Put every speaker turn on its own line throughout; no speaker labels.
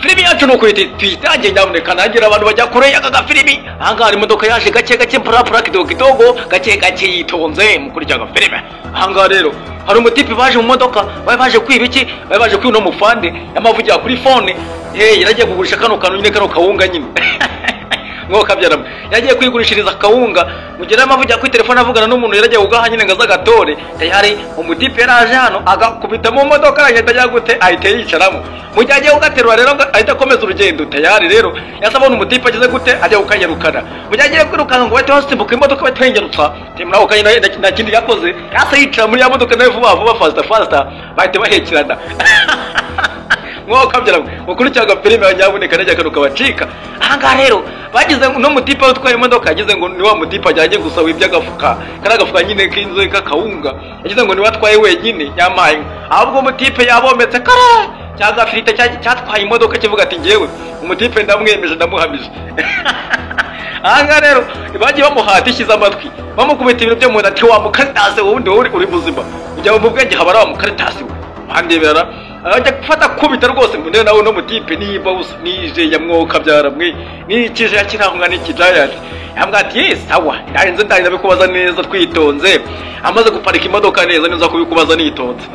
filimi yacu nuko twitangiye nyamuneka nagira abantu bajya kure y'aka filimi ahangaha imodoka yaje gake gake pura kidogo gake gake yitonze mu kurya aga filimi ahangaha rero hari umutipe baje mu modoka baje kwiba iki baje kwiba no mufande yamavugira kuri phone yaragiye kugurisha kano kantu nyine kano kawunga nyine mwoka byaramwe yagiye kwigurishiriza kawunga mugera amavugira kuri telefone avugana n'umuntu yaragiye kugaha nyine ngaza gatore tayari umutipe yaraje hano agakubita mu modoka yahita gute ahita yicaramo mujya agiye ugaterura rero ahita akomeza urugendo tayari rero yasabona umutipe ageze gute ajya ukanyarukana mujya agiye kwirukanga ngo bahite basimbuka imodoka batengerutsa temura ukanyina nta kindi yakoze yasa yicara muri ya modoka nayo vuba fasta bahite bahekirana mwoka byaramwe ukurikiraga filime yanyabuneka najya kanuka bacika ahangaha rero bagize no mutipe utwaye imodoka yagize ngo ni wa mutipe ajyanye gusaba iby'agafuka karagafuka nyine k'inzoye k'akawunga yagize ngo ni watwaye wenyine yamaye ahubwo mutipe yabometse kara cyaga filite cyatwaye imodoka kivuga ati ngewe umutipe ndamwemeje ndamuhamije ahangaha rero bagiye bamuhata ishyize amatwi bamukubita ibintu byo mu nda ati wa mukaritasi wundi wowe uri muzima ujya mu bwenge habara wa mukaritasi bandebera ajya gufata kubita rwose ngo nawe no mutipe niba nije yamwoka byaramwe nikije yakirahunga n'ikijayati yambwa ati sawa ndarenze ndabikubaza neza twitonze amaze guparika imodoka neza kubikubaza nitonze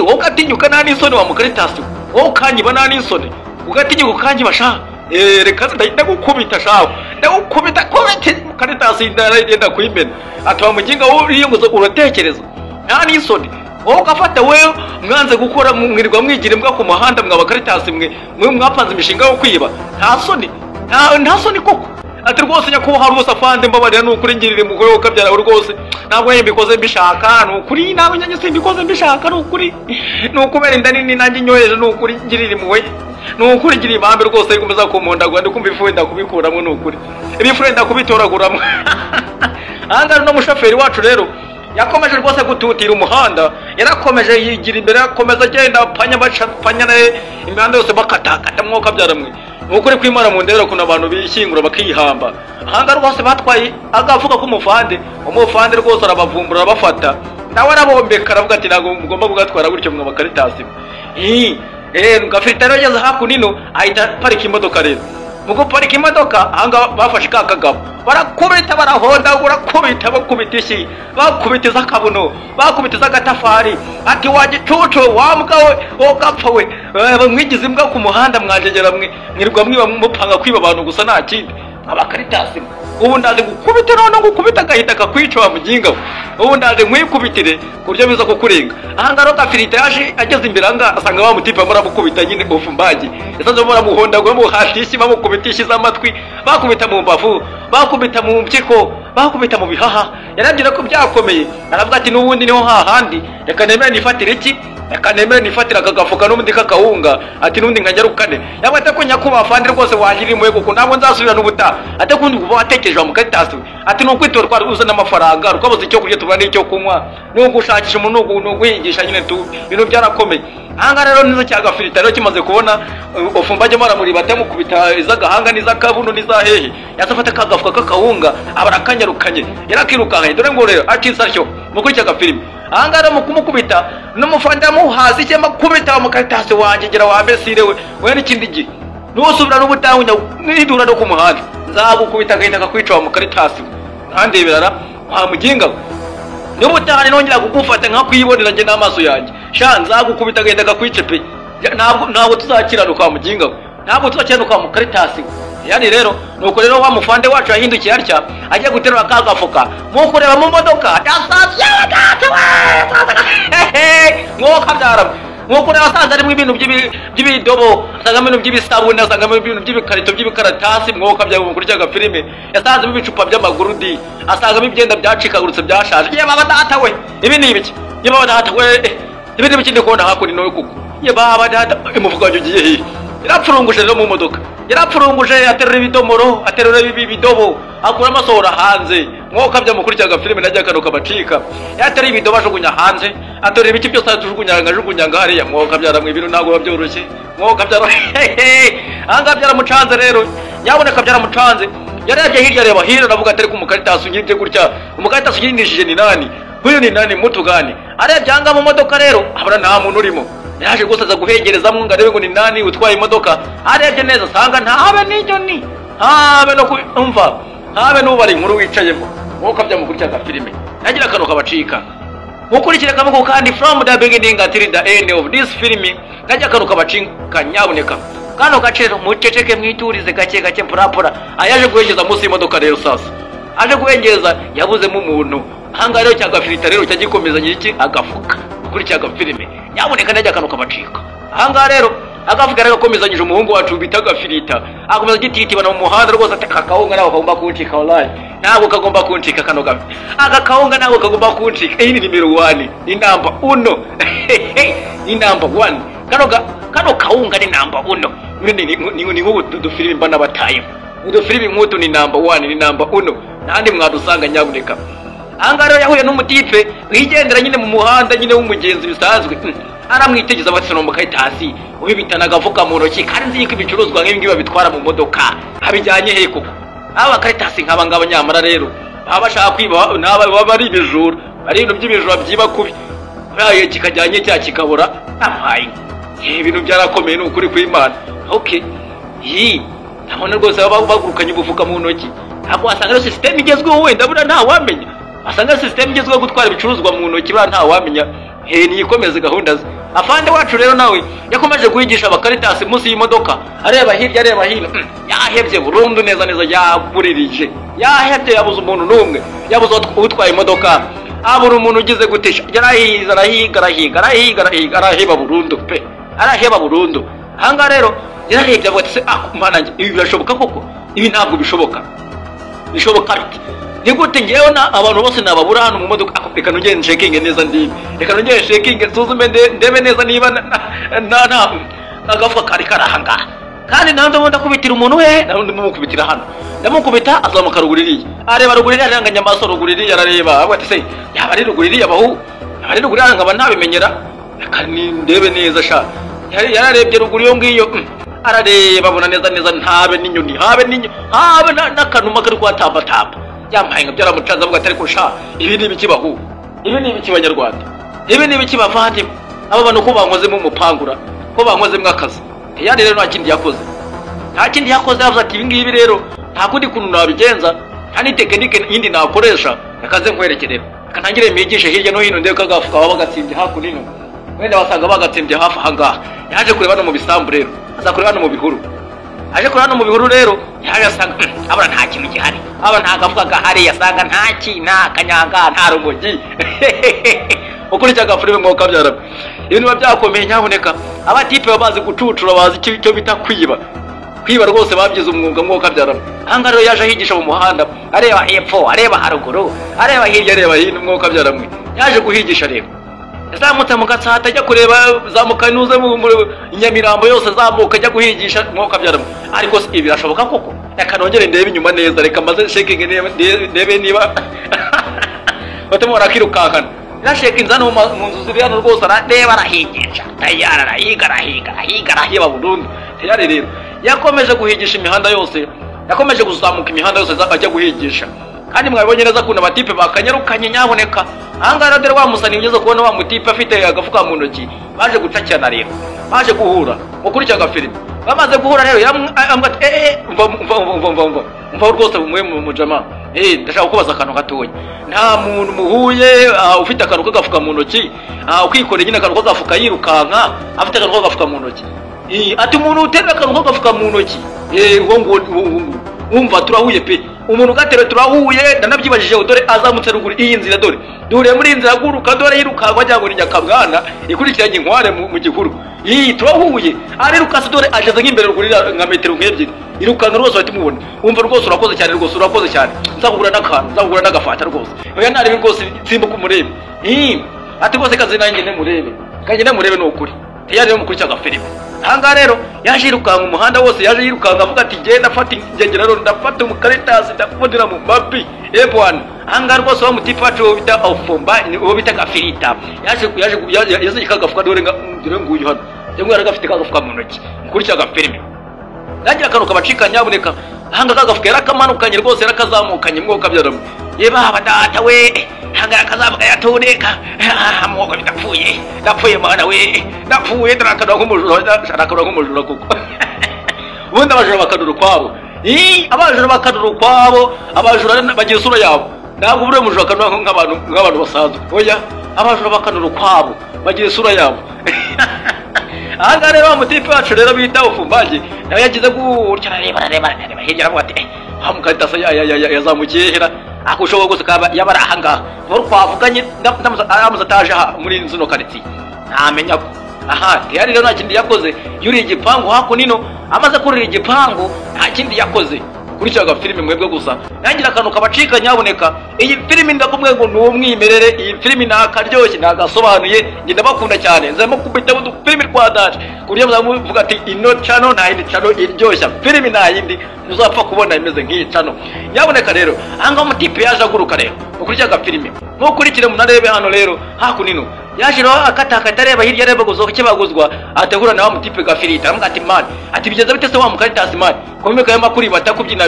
wowe ukatinyuka nta n'isoni wa mukaritasi wowe ukanyiba nta n'isoni ugatinyuka ukanyiba sha reka ndagukubita shawe ndagukubita mukaritasi ndagenda kuyimena ati wa muginga wowe uriyunguza uratekereza nta n'isoni wowe ugafata wewe mwanze gukora mwirirwa mwigira imbwa ku muhanda mwabakaritasi mwe mwapanze imishinga yo kwiba nta soni koko ati rwose nyakubahwa hari usafande mbabarira nukuri ngirire mugore wo kabyara rwose ntabwo mbikoze mbishaka nukuri nawe nyanye simbikoze mbishaka nukuri nukubera inda nini nanjye nyoheje nukuri ngirire muwe nukuri ngirire impambe rwose ikomeza kumondagwa ndikumva ifuenda kubikuramo nukuri ibifuenda kubitoraguramo ahangana no mushoferi wacu rero yakomeje rwose gututira umuhanda yarakomeje yigira imbere yakomeza agenda panya imihanda yose bakatakata mwoka byaramwe nukuri kwimara mu ndero kuna abantu bishyingura bakihamba ahanga rwose batwaye agavuga ko umufande rwose arabavumbura bafata nawe arabombeka aravuga ati ntabwo mugomba kugatwara gutyo mwa bakaritasi ngafite rero yageze hakunino ahita parika imodoka rero mugo parika imodoka ahanga bafashe kakagabo barakubita barahondagura bakubita ishi bakubitiza akabuno bakubitiza agatafari ati wagicucu wambwawe wogapfa we mwigize imbwa ku muhanda mwanjegera mwirwa mwiba mupanga kwiba abantu gusa nta kindi abakaritasi ubu ndaje gukubita none gukubita gahita kakwica wa muginga ubu ndaje mwikubitire kuryo biza kukurenga ahanga ro kafirite yaje ageze imbere anga asanga wa mutipe muramukubita nyine ofumbaji yasanze muramuhondagura mu hatishi bamukubitishije amatwi bakubita mu mbavu bakubita mu mpyiko bakubita mu bihaha yaragira ko byakomeye aravuga ati n'ubundi niho hahandi reka nemere nifatire iki reka nemere nifatira akagafuka n'ubundi kakawunga ati n'ubundi nkanjarukane yabata ko nyakuba fandi rwose wangirira imwe kuko ntabwo nzasubira n'ubuta ate kundi kuva watekereje wa mukaritasi ati n'ukwitora kwa uzana amafaranga rukabuze icyo kurya tubana n'icyo kunywa n'uko ushakisha umuntu n'uguhingisha nyine ibintu byarakomeye ahanga rero nizo cyagafirita rero kimaze kubona ofumbaje mara muri batamukubita izagahanga n'izakabuno n'izahehe yasafata kagafuka kakawunga abarakanyarukanye yarakirukanye dore ngo rero akisaryo mukuri cyagafilime ahanga rero mukumukubita n'umufanda muhazi cyema kubita mukaritasi wanje gira wambesire we n'ikindi gihe nusubira n'ubutahunya n'idura no ku muhanda nzagukubita gahita kakwica wa mukaritasi ndandebera wa muginga n'ubutahane nongera kugufata nka kwibonera nge n'amaso yanjye sha nzagukubita gahita kakwice pe ntabwo tuzakiranuka wa muginga ntabwo tuzakiranuka wa mukaritasi yani rero nuko rero wa mufande wacu yahindukiye atya agiye guterura akagafuka nkuko reba mu modoka mwoka byaramwe nkuko reba asanze arimo ibintu by'ibidobo asangamo ibintu by'ibisabune asangamo ibintu by'ibikarito by'ibikaratasi mwoka byawe kuri cyaga filime yasanzemo ibicupa by'amagurudi asangamo ibyenda byacikagurutse byashaje ye baba data we ibi ni ibiki ye baba data we ibi ni ibiki ndikubona hakuri noye kuko ye baba data imuvuga ugiye he yarapfurunguje rero mu modoka yarapfurunguje aterura ibidomoro aterura ibidobo akura amasohora hanze mwoka bya mukuri cyaga filime najya kanuka bacika yaterura ibidobo ajugunya hanze aterura ibiki byose ajugunya ngahariya mwoka byaramwe ibintu ntabwo babyoroshye mwoka anga byaramucanze rero yaboneka byaramucanze yarebye hirya reba hino navuga atari ku mukaritasi unyite gutya umukaritasi unyindishije ni nani huyo ni nani mutu gani arebye anga mu modoka rero abura nta muntu urimo yaje gusaza guhegereza mu ngarebe ngo ni nani utwaye imodoka arebye neza sanga ntabe n'icyo ni habe no kumva habe n'ubari inkuru wicayemo woka bya mukurikira ka filime nagira kano kabacika mukurikire kabako kandi from the beginning until the end of this film najya kano kabacika nyaboneka kano gacero muceceke mwiturize gake gake mpurapura ayaje guhengeza munsi y'imodoka rero sasa aje guhengeza yabuzemo umuntu hanga rero cyagafirita rero cyagikomeza nyiki agafuka mukurikira ka filime nyaboneka najya kano kabacika hanga rero agafuka rero gakomezanyije umuhungu wacu bitaga Firita akomeza gititibana mu muhanda rwose atakakahunga nawe kagomba kuncika online ntabwo kagomba kuncika kano gafi agakahunga nawe kagomba kuncika iyi ni numero 1 ni number 1 ni number 1 kano kahunga ni number 1 ni nk'ubu dufilime mbana bataye udufilime nk'utu ni number 1 ni number 1 nandi mwadusanga nyaboneka anga rero yahuye n'umutipe wigendera nyine mu muhanda nyine w'umugenzi bisanzwe aramwitegeza abatsono mu kaitasi ubibitana gavuka mu ntoki kandi nzi ko ibicuruzwa nk'ibi ngibi babitwara mu modoka abijyanye he koko aba kaitasi nkaba ngaba nyamara rero bashaka kwiba naba bari ibijura ari ibintu by'ibijura byiba kubi baye kikajyanye cya kikabura ampaye ibintu byarakomeye n'ukuri kw'Imana okay ntabona rwose bagurukanye ubufuka mu ntoki ntabwo wasanga system igezweho wenda bura nta wamenya asanga system igezweho gutwara ibicuruzwa mu ntoki bura nta wamenya niyikomeze gahunda ze afande wacu rero nawe yakomeje kuyigisha abakaritasi munsi y'imodoka areba hirya areba hino yahebye burundu neza yaburirije yahebye yabuze umuntu n'umwe yabuze utwaye imodoka abura umuntu ugize gutesha araheba burundu pe araheba burundu hanga rero yararebye avuga ati mana ibi birashoboka koko ibi ntabwo bishoboka bite ni gute ngewe na abantu bose nababura hano mu modoka reka nongere nshekinge neza ndibe reka nongere nshekinge nsuzume ndebe neza niba na agafuka kari karahanga kandi nando bonda kubitira umuntu he narundi mumukubitira hano ndamukubita azamuka ruguririye areba ruguririye aranganya amaso ruguririye arareba avuga ati se yaba ari ruguririye abahu yaba ari ruguririye nkaba ntabimenyera reka ndebe neza sha yararebye ruguriyo ngiyo arareba abona neza ntabe n'inyoni habe n'akanuma kari kwatambatamba yambaye ngo byaramucanza avuga atari kusha ibi ni ibikibahu ibi ni ibikibanyarwanda ibi ni ibikibavandi aba bantu ko bankoze mu mupangura ko bankoze mwakazi yari rero nta kindi yakoze yavuze ati ibi ngibi rero nta kundi kuntu nabigenza nta ni tekinike yindi nakoresha yakaze nkwerekerera kanangire imigishe hirya no hino ndeka kagafuka baba bagatsimbye hakunino wenda basanga bagatsimbye hafi ahangaha yaje kureba no mu bisambu rero aza kureba no mu bihuru aje kurana mu bihuru rero yaje asanga abana nta kintu gihari aba nta gafuka gahari yasanga nta kina kanyanga nta rumogi ukuri cyagafurime ngo kabyara ibintu byakomeye nyaboneka abatipe babazi gucucura bazi icyo bita kwiba rwose babyize umwuga ngo kabyara hanga rero yaje higisha mu muhanda areba hepfo areba haruguru areba hirya areba hino ngo kabyara mwe yaje guhigisha rero zamutse mu gatsata ajya kureba zamuka nuze mu Nyamirambo yose zamuka ajya guhigisha mwuka byaramo ariko ibi birashoboka koko reka nongere ndebe inyuma neza reka maze shaking ndebe niba batemo rakirukankana nasheka inzano mu nzu ziri hano rwose arareba arahigisha tayara arahiga burundu tayari rero yakomeje guhigisha imihanda yose yakomeje kuzamuka imihanda yose ajya guhigisha kandi mwabonye neza kuna batipe bakanyarukanye nyaboneka hanga rero wamusani ugeze kubona wa mutipe afite agafuka mu ntoki baje gucakirana rero baje guhura mukurikira agafilime bamaze guhura rero mva rwose mwe mu jama ndashaka kubaza akantu gatoya nta muntu muhuye ufite akantu kagafuka mu ntoki ukikoreye nyine akantu kagafuka yirukanka afite akantu kagafuka mu ntoki ati umuntu utera akantu kagafuka mu ntoki umva turahuye pe umuntu gatere turahuye ndanabyibajije dore azamutse ruguru iyi nzira dore dure muri inzira guruka dore yiruka bajya ngo nyakabwana ikurikiranye inkware mu gihuru turahuye ariruka se dore ageze nk'imbere rugurira nka metero nk'ebyiri irukanga rwose bati mubona umva rwose urakoze cyane nzakugura n'agafata rwose oya nari rwose simbuka umurebe ati rwose kaze nanjye nemurebe no ukuri yari yo mukurikira agafilime hanga rero yaje yirukanga umuhanda wose yaje yirukanga avuga ati genda fata ingengera rero ndafata umukaritasi ndakubonera mu mabi ebwana hanga rwose wa mutipe wacu bita ofomba uwo bita Gafirita yaje kagafuka dore nguyu hano cyangwa yaragafite kagafuka mu ntoki mukurikira agafilime nagira akantu kabacika nyaboneka hanga kagafuka yarakamanukanye rwose yarakazamukanye mwo kabyaramo yeba abadata we hangara kazavuga yatoneka amoko ndapfuye mana we ndapfuye ndarakadwa nk'umujura kuko ubundi abajura bakadura kwabo abajura bakadura kwabo abajura bagira isura yabo ntabwo buri mujura kanwa nk'abantu basanzwe oya abajura bakadura kwabo bagira isura yabo aha rero umutipe wacu rero bita Ufumbaji nawe yagize gutya arareba hirya aravuga ati Mukaritasi yazamukiye hera akushoboye gose kaba yabara ahangaha boro kwavuganye ndamuza ataje muri zino karitsiye ntamenya ko yari rero nta kindi yakoze yuri igipangu hako nino amaze kurira igipangu nta kindi yakoze kuri cyaga filime mwebwe gusa nangira akantu kabacika nyaboneka iyi filime ndakumwe ngo n'umwimerere iyi filime nakaryoshye nagasobanuye nge ndabakunda cyane nzamo kubita mu filime rwadaje kuriya muzamuvuga ati ino channel nta yindi channel iryoshya filime nta yindi uzapfa kubona imeze nk'iyi channel nyaboneka rero anga umutipe yaje aguruka rero kuri cyaga filime mukurikire munarebe hano rero hakunino yashiro akataka reba hirya reba gusohoka kibaguzwa ategura na wa mutipe gafirita amuga ati man ati bigeze bite se wa Mukaritasi man komeka y'amakuri batakubyina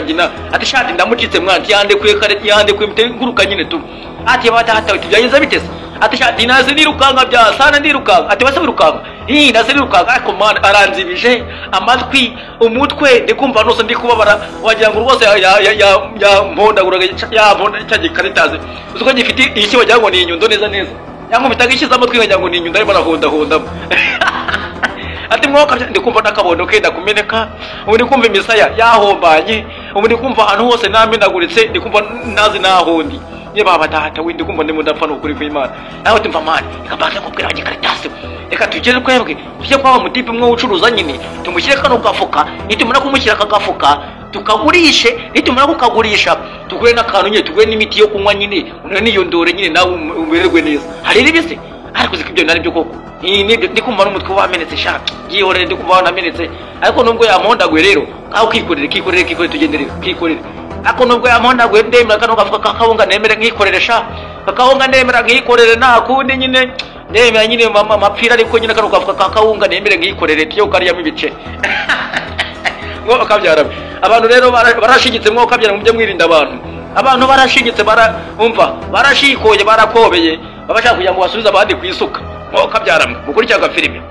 ati shati ndamucitse mwanti yande kwe nguruka nyine tu ati hata byagenze bite se ati shati naze nirukanga bya sana ndirukanga ati base birukanga naze nirukanga ariko man aranzibije amatwi umutwe ndikumva nose ndikubabara wagira ngo rwose ya mpondaguraga ya mponda cyaje Karitazi uzuko gifite iki wagira ngo ni inyundo neza yango bitagishiza amatwi ngira ngo ni inyundo arimo arahonda ati mwoka ndikumva nakabondo kenda kumeneka ubu ndikumva imisaya yahombanye ubu ndikumva ahantu hose namenaguritse ndikumva nazi nahondi ye baba data windi kumva ndimo ndapfa no kuri kw'Imana nawe tumva mani ikabaka kubwira abaje Karitazi reka tugere kwebwe tujye kwa mutipe mwe ucuruza nyine tumushyire kano gafuka nitumara kumushyira kagafuka tukagurishe nitumara kukagurisha tugure n'akantu nyine tugure n'imiti yo kunywa nyine niyo ndore nyine nawe umererwe neza hari ribise ariko zikibyo nari byo koko ndikumva n'umutwe wamenetse sha yihorere ndikumva wanamenetse ariko nubwo yampondagwe rero aho kikorere tugenderere kikorere ako nubwo yampondagwe ndemera kano gafuka kakawunga nemere nkikorere sha kakawunga nemera nkikorere nta kundi nyine nemera nyine mapfira ariko nyine kano gafuka kakawunga nemere nkikorere tiyo kariyamo ibice ngo akabyara abantu rero barashigitse mwo kabyara mu byo mwirinda abantu barashigitse barashikoye barakobeye babashaka kugira ngo basubize abandi kwisuka mwo kabyara mukurikira filime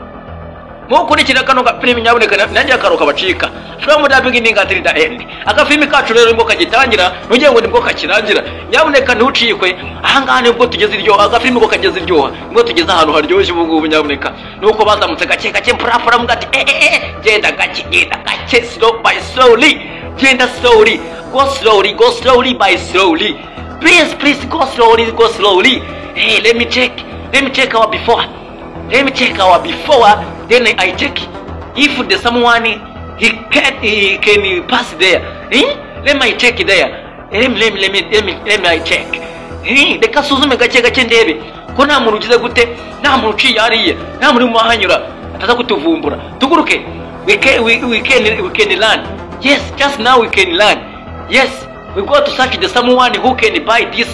mukurikira kano filime nyaboneka nanjye akaroka bacika from the beginning until the end filime kacu rero ngo kagitangira nujye ngo nibwo kakirangira nyaboneka ntucikwe ahangaha nibwo tugeze iryo filime ngo kageze iryo ngo tugeze ahantu haryoshye ubu nyaboneka nuko bazamutse gake mpurapura mugati genda gake slow by slowly genda slowly go slowly by slowly please go slowly hey let me check our before then I check if there's someone he can pass there let me check there let me check reka suzume gake ndebe ko nta muntu ugize gute nta muntu uciye hariya nta muntu muhanyura ataza kutuvumbura tuguruke we can learn yes just now we can learn yes we go to search the someone who can buy this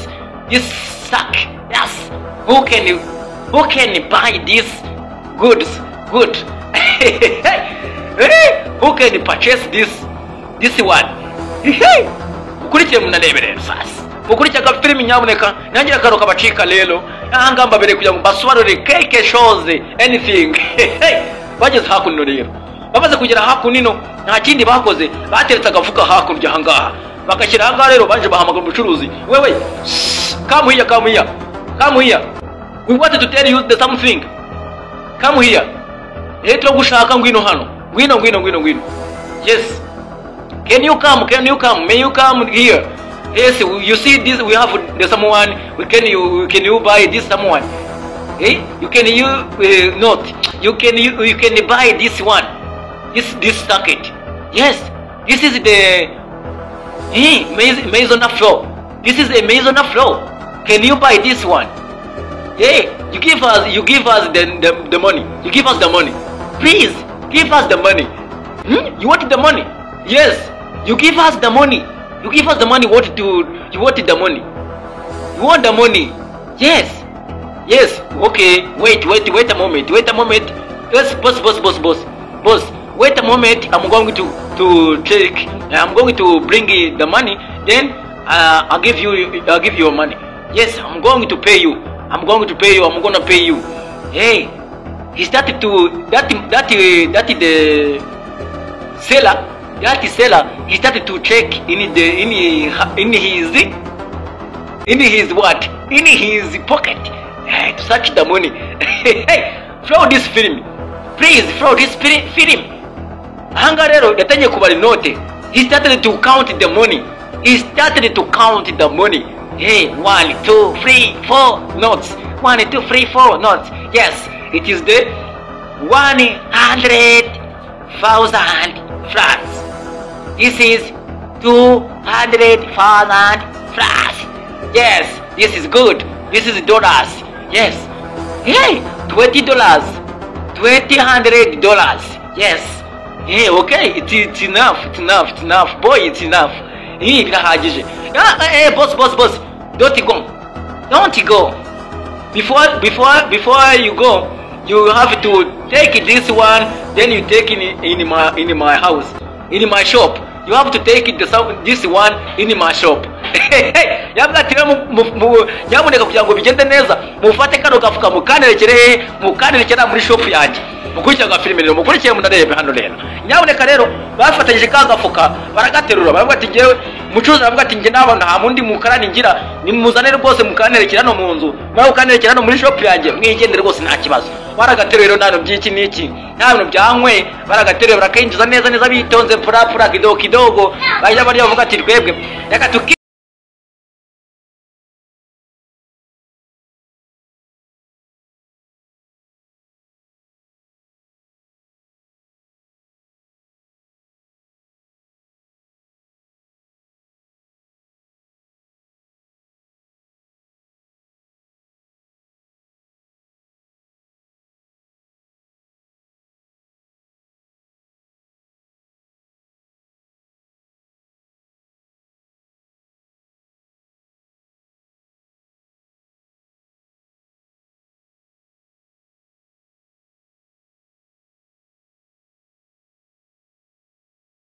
sack yes who can buy this good who can purchase this one ukurikire munaneberera sasa ukurikira ka filime nyaboneka nangira karoka bacika rero ahangamba bere kugira ngo basobanure quelque chose anything bageze hakuno rero bamaze kugera hakunino nta kindi bakoze bateretse agafuka hakurya hangaha bakashyira hangaha rero baje bahamagara umucuruzi wewe come here we wanted to tell you the something come here etro gushaka ngwino hano ngwino yes can you come may you come here yes you see this we have the someone can you buy this someone you can buy this one this socket yes this is the Maison Afro this is a Maison Afro can you buy this one you give us the money you give us the money please give us the money you want the money yes you give us the money what you want the money you want the money yes okay wait a moment yes boss wait a moment I'm going to check I'm going to bring the money then I'll give you your money Yes, I'm going to pay you. I'm going to pay you. I'm gonna pay you. Hey, he started to that the seller. That seller, he started to check in his what? In his pocket to search the money. Hey, throw this film. Please, throw this film. Hangarero, yatangiye kubara inote. He started to count the money. Hey, 1, 2, 3, 4 notes. 1, 2, 3, 4 notes. Yes, it is the 100,000 francs. This is 200,000 francs. Yes, this is good. This is dollars. Yes. Hey, $20. $200. Yes. Hey, okay. It's enough. Boy, it's enough. Hey, birahagije. Hey, boss. Don't go. Before you go, you have to take this one. Then you take in my house, in my shop. You have to take this one in my shop. Yabwatira nyamuneka kugira ngo bigende neza mufate kano gafuka mukanerekere muri shop yanjye mukurikira agafilime rero mukurikiye munarebe hano rero nyamuneka rero bafatanyije ka gafuka baragaterura baravuga ati ngewe mucuruzi aravuga ati nge nabo nta mundi mukarani ngira nimuzanire rwose mukanerekera no mu nzu nawe ukanerekera no muri shop yanjye mwigendere rwose nta kibazo baragaterura rero nano byiki niki nta bintu byankwe baragaterura barakayinjiza neza bitonze pura kidogo bajya bari bavuga ati twebwe reka